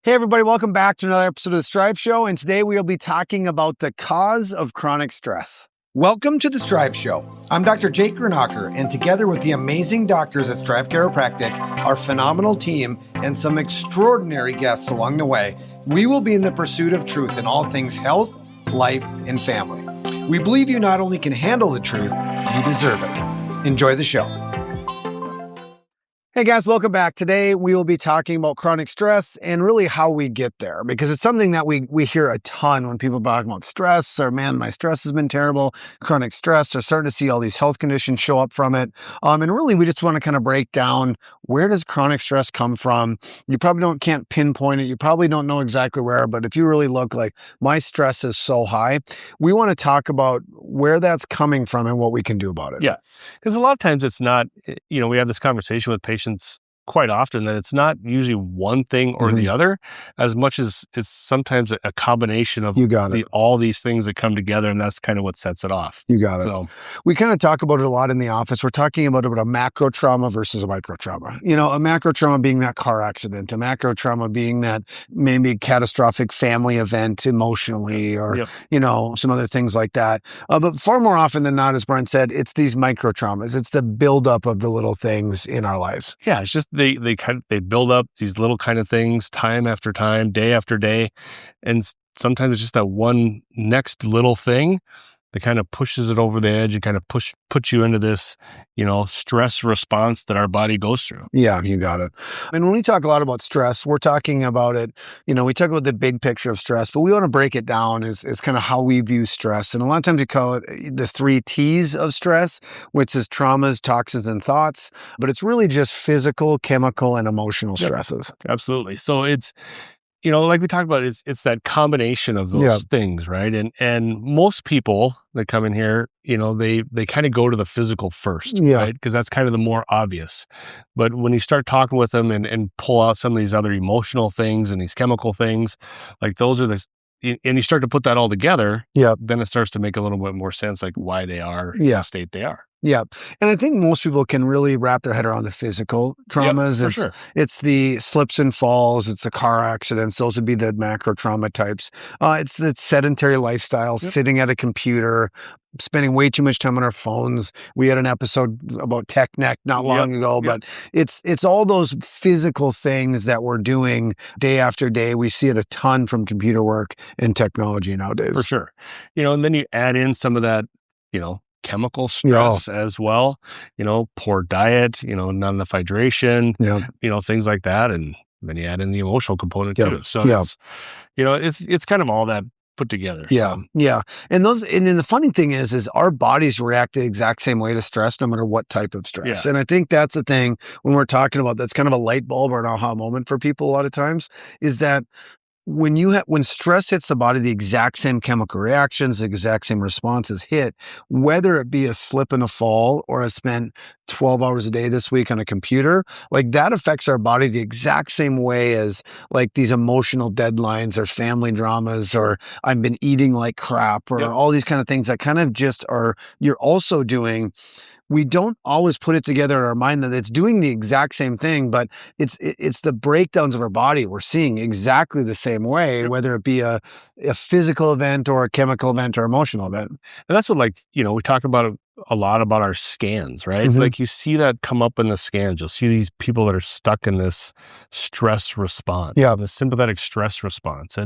Hey everybody, welcome back to another episode of the Strive Show, and today we will be talking about the cause of chronic stress. Welcome to the Strive Show. I'm Dr. Jake Grunhocker, and together with the amazing doctors at Strive Chiropractic, our phenomenal team, and some extraordinary guests along the way, we will be in the pursuit of truth in all things health, life, and family. We believe you not only can handle the truth, you deserve it. Enjoy the show. Hey guys, welcome back. Today we will be talking about chronic stress and really how we get there, because it's something that we hear a ton when people talk about stress, or man, my stress has been terrible, chronic stress. They're starting to see all these health conditions show up from it. And really we just want to kind of break down, where does chronic stress come from? You probably can't pinpoint it. You probably don't know exactly where, but if you really look, like, my stress is so high, we want to talk about where that's coming from and what we can do about it. Yeah, because a lot of times it's not, we have this conversation with patients quite often that it's not usually one thing or the other, as much as it's sometimes a combination of all these things that come together, and that's kind of what sets it off. You got it. So we kind of talk about it a lot in the office. We're talking about a macro trauma versus a micro trauma. A macro trauma being that car accident, a macro trauma being that maybe catastrophic family event emotionally, or, some other things like that. But far more often than not, as Brian said, it's these micro traumas. It's the buildup of the little things in our lives. Yeah, it's just they build up these little kind of things time after time, day after day. And sometimes it's just that one next little thing that kind of pushes it over the edge and kind of puts you into this, stress response that our body goes through. Yeah, you got it. And when we talk a lot about stress, we're talking about it, we talk about the big picture of stress, but we want to break it down as kind of how we view stress. And a lot of times we call it the 3 T's of stress, which is traumas, toxins, and thoughts. But it's really just physical, chemical, and emotional stresses. Absolutely. So it's, like we talked about, it's that combination of those things, right? And most people that come in here, they kind of go to the physical first, right? Because that's kind of the more obvious. But when you start talking with them and pull out some of these other emotional things and these chemical things, like those are and you start to put that all together, then it starts to make a little bit more sense, like why they are in the state they are. Yeah. And I think most people can really wrap their head around the physical traumas. It's the slips and falls. It's the car accidents. Those would be the macro trauma types. It's the sedentary lifestyle, sitting at a computer, spending way too much time on our phones. We had an episode about tech neck not long ago, but it's all those physical things that we're doing day after day. We see it a ton from computer work and technology nowadays. For sure. And then you add in some of that, chemical stress as well, poor diet, not enough hydration, things like that. And then you add in the emotional component too. So it's kind of all that put together. Yeah. And then the funny thing is our bodies react the exact same way to stress, no matter what type of stress. And I think that's the thing when we're talking about, that's kind of a light bulb or an aha moment for people a lot of times, is that when stress hits the body, the exact same chemical reactions, the exact same responses hit, whether it be a slip and a fall, or I spent 12 hours a day this week on a computer, like that affects our body the exact same way as like these emotional deadlines or family dramas, or I've been eating like crap, or all these kind of things that kind of just are, you're also doing. We don't always put it together in our mind that it's doing the exact same thing, but it's the breakdowns of our body we're seeing exactly the same way, whether it be a physical event or a chemical event or emotional event. And that's what, we talk about a lot about our scans, right? Like you see that come up in the scans. You'll see these people that are stuck in this stress response, the sympathetic stress response.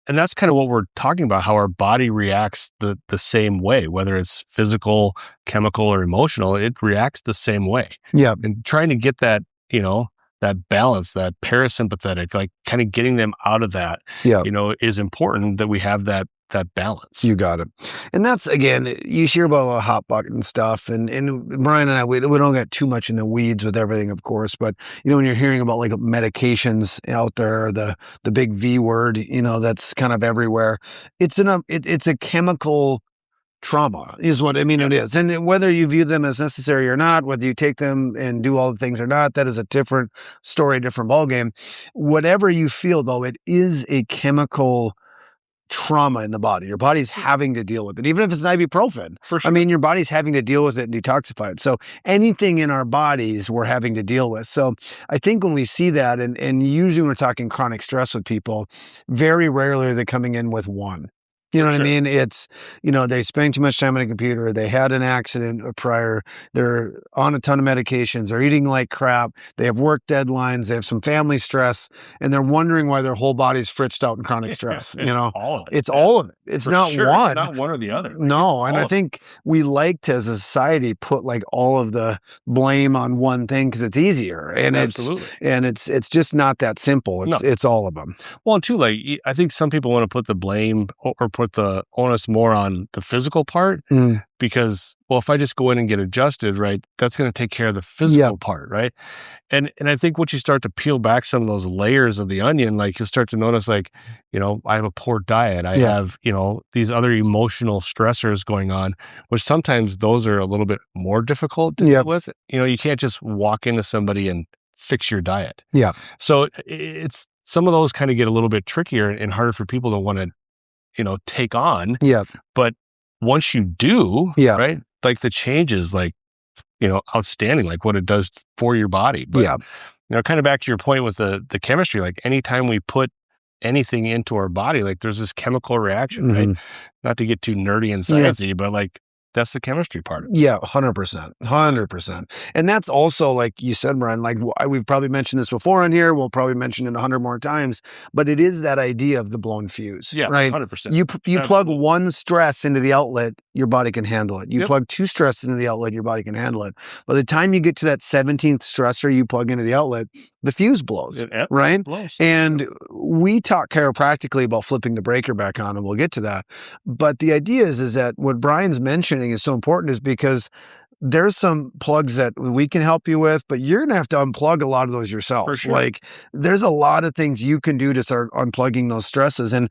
And that's kind of what we're talking about, how our body reacts the same way, whether it's physical, chemical, or emotional, it reacts the same way. Yeah. And trying to get that, that balance, that parasympathetic, like kind of getting them out of that, is important, that we have that balance. You got it. And that's, again, you hear about a lot of hot button stuff, and Brian and I, we don't get too much in the weeds with everything, of course, but when you're hearing about like medications out there, the big V word, that's kind of everywhere. It's a chemical trauma is what it is. And whether you view them as necessary or not, whether you take them and do all the things or not, that is a different story, different ballgame. Whatever you feel, though, it is a chemical trauma in the body. Your body's having to deal with it, even if it's an ibuprofen. For sure. I mean, your body's having to deal with it and detoxify it. So anything in our bodies we're having to deal with. So I think when we see that, and usually when we're talking chronic stress with people, very rarely are they coming in with one. You know what I mean? It's, they spend too much time on a computer. They had an accident prior. They're on a ton of medications. They're eating like crap. They have work deadlines. They have some family stress, and they're wondering why their whole body's fritzed out in chronic stress. All of it. It's all of it. It's not one. It's not one or the other. No, and I think we like to, as a society, put like all of the blame on one thing because it's easier, and it's just not that simple. It's all of them. Well, and too, like I think some people want to put the blame or put the onus more on the physical part because, well, if I just go in and get adjusted, right, that's going to take care of the physical part, right? And I think once you start to peel back some of those layers of the onion, like you'll start to notice, like, I have a poor diet. I have, these other emotional stressors going on, which sometimes those are a little bit more difficult to deal with. You can't just walk into somebody and fix your diet. Yeah. So it's some of those kind of get a little bit trickier and harder for people to want to take on. Yeah. But once you do, right, like the change is like, outstanding, like what it does for your body. But, kind of back to your point with the chemistry, like anytime we put anything into our body, like there's this chemical reaction, right? Not to get too nerdy and sciencey, but like that's the chemistry part. Yeah, 100%. 100%. And that's also, like you said, Brian, like we've probably mentioned this before on here. We'll probably mention it 100 more times, but it is that idea of the blown fuse, right? 100%. You plug one stress into the outlet, your body can handle it. You plug two stress into the outlet, your body can handle it. By the time you get to that 17th stressor you plug into the outlet, the fuse blows, right? It blows. And we talk chiropractically about flipping the breaker back on, and we'll get to that. But the idea is that what Brian's mentioning is so important is because there's some plugs that we can help you with, but you're going to have to unplug a lot of those yourself. For sure. Like there's a lot of things you can do to start unplugging those stresses. And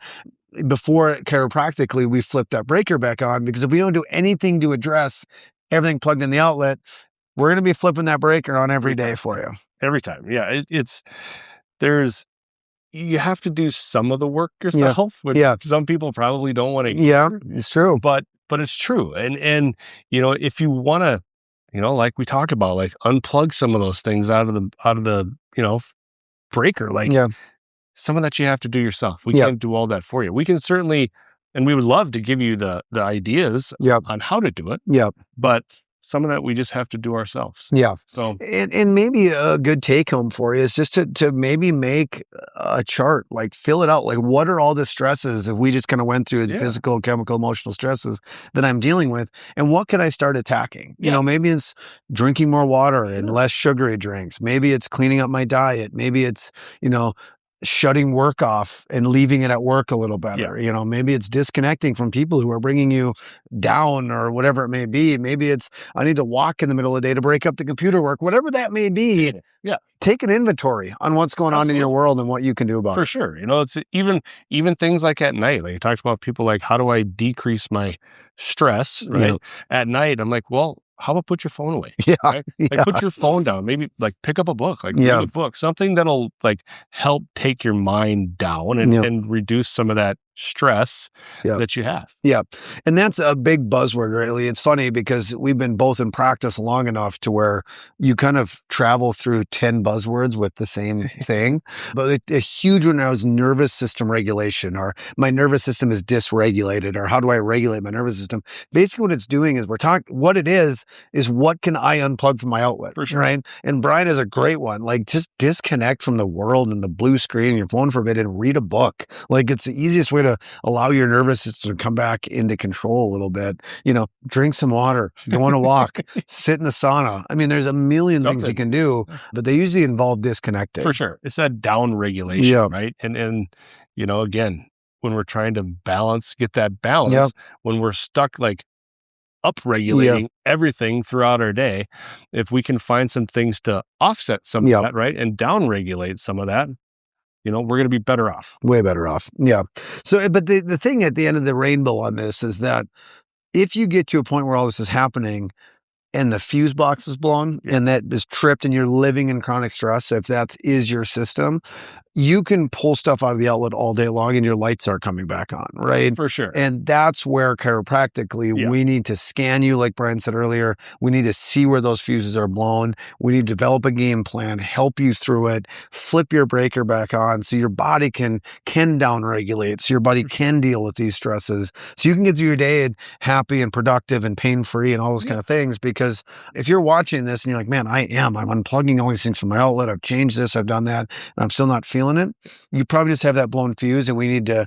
before chiropractically, we flipped that breaker back on, because if we don't do anything to address everything plugged in the outlet, we're going to be flipping that breaker on every day for you. Every time. Yeah. You have to do some of the work yourself, which some people probably don't want to hear. Yeah, it's true. But it's true. And if you want to, like we talked about, like unplug some of those things out of the breaker, like some of that you have to do yourself. We can't do all that for you. We can certainly, and we would love to give you the ideas on how to do it. Yeah. But some of that we just have to do ourselves. Yeah. So, and maybe a good take home for you is just to maybe make a chart, like fill it out. Like, what are all the stresses, if we just kind of went through the physical, chemical, emotional stresses that I'm dealing with, and what can I start attacking? Maybe it's drinking more water and less sugary drinks. Maybe it's cleaning up my diet. Maybe it's, shutting work off and leaving it at work a little better. Maybe it's disconnecting from people who are bringing you down or whatever it may be. Maybe it's, I need to walk in the middle of the day to break up the computer work, whatever that may be. Yeah. Take an inventory on what's going on in your world and what you can do about it. For sure. It's even things like at night, like you talked about people like, how do I decrease my stress, right? At night, I'm like, well, how about put your phone away? Yeah. Right? Like put your phone down, maybe like pick up a book, like read a book, something that'll like help take your mind down and reduce some of that stress that you have. Yeah. And that's a big buzzword, really. It's funny because we've been both in practice long enough to where you kind of travel through 10 buzzwords with the same thing. But a huge one now is nervous system regulation, or my nervous system is dysregulated, or how do I regulate my nervous system? Basically what it's doing is what it is what can I unplug from my outlet, right? And Brian is a great one. Like, just disconnect from the world and the blue screen, your phone forbid, and read a book. Like, it's the easiest way to allow your nervous system to come back into control a little bit. Drink some water, go on a walk, sit in the sauna. I mean, there's a million things you can do, but they usually involve disconnecting. For sure. It's that down regulation, right? And again, when we're trying to get that balance, when we're stuck like up-regulating everything throughout our day, if we can find some things to offset some of that, right, and down-regulate some of that, we're going to be better off. Way better off. Yeah. So, but the thing at the end of the rainbow on this is that if you get to a point where all this is happening, and the fuse box is blown and that is tripped and you're living in chronic stress, if that is your system, you can pull stuff out of the outlet all day long and your lights are coming back on, right? For sure. And that's where chiropractically, we need to scan you, like Brian said earlier. We need to see where those fuses are blown. We need to develop a game plan, help you through it, flip your breaker back on so your body can downregulate, so your body can deal with these stresses, so you can get through your day happy and productive and pain-free and all those kind of things. Because if you're watching this and you're like, man, I'm unplugging all these things from my outlet, I've changed this, I've done that, and I'm still not feeling it, you probably just have that blown fuse, and we need to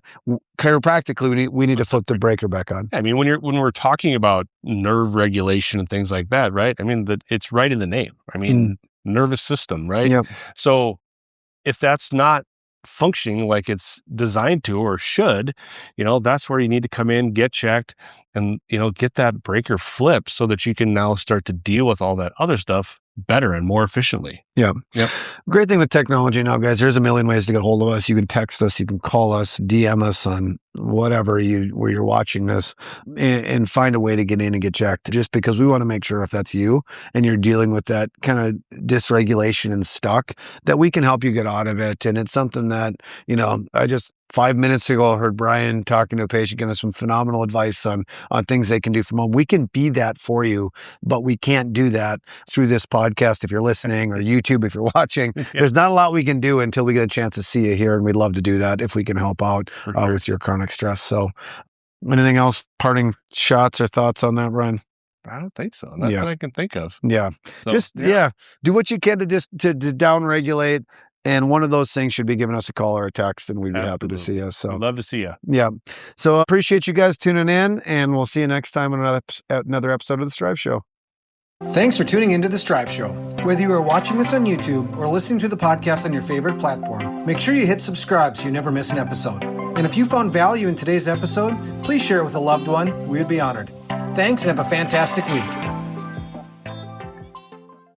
chiropractically we need to flip the breaker back on. I mean, when we're talking about nerve regulation and things like that, right? I mean, it's right in the name. I mean, nervous system, right? Yep. So if that's not functioning like it's designed to or should, that's where you need to come in, get checked, and get that breaker flipped so that you can now start to deal with all that other stuff better and more efficiently. Yeah. Great thing with technology now, guys, there's a million ways to get hold of us. You can text us, you can call us, DM us on whatever where you're watching this, and find a way to get in and get checked, just because we want to make sure if that's you and you're dealing with that kind of dysregulation and stuck, that we can help you get out of it. And it's something that, I just 5 minutes ago, I heard Brian talking to a patient, giving us some phenomenal advice on things they can do from home. We can be that for you, but we can't do that through this podcast if you're listening, or YouTube if you're watching. There's not a lot we can do until we get a chance to see you here, and we'd love to do that if we can help out with your chronic stress. So anything else, parting shots or thoughts on that, Brian? I don't think so. Not that I can think of. Yeah. So, do what you can to down-regulate. And one of those things should be giving us a call or a text, and we'd be happy to see you. So I'd love to see you. Yeah. So appreciate you guys tuning in, and we'll see you next time on another episode of The Strive Show. Thanks for tuning into The Strive Show. Whether you are watching this on YouTube or listening to the podcast on your favorite platform, make sure you hit subscribe so you never miss an episode. And if you found value in today's episode, please share it with a loved one. We would be honored. Thanks, and have a fantastic week.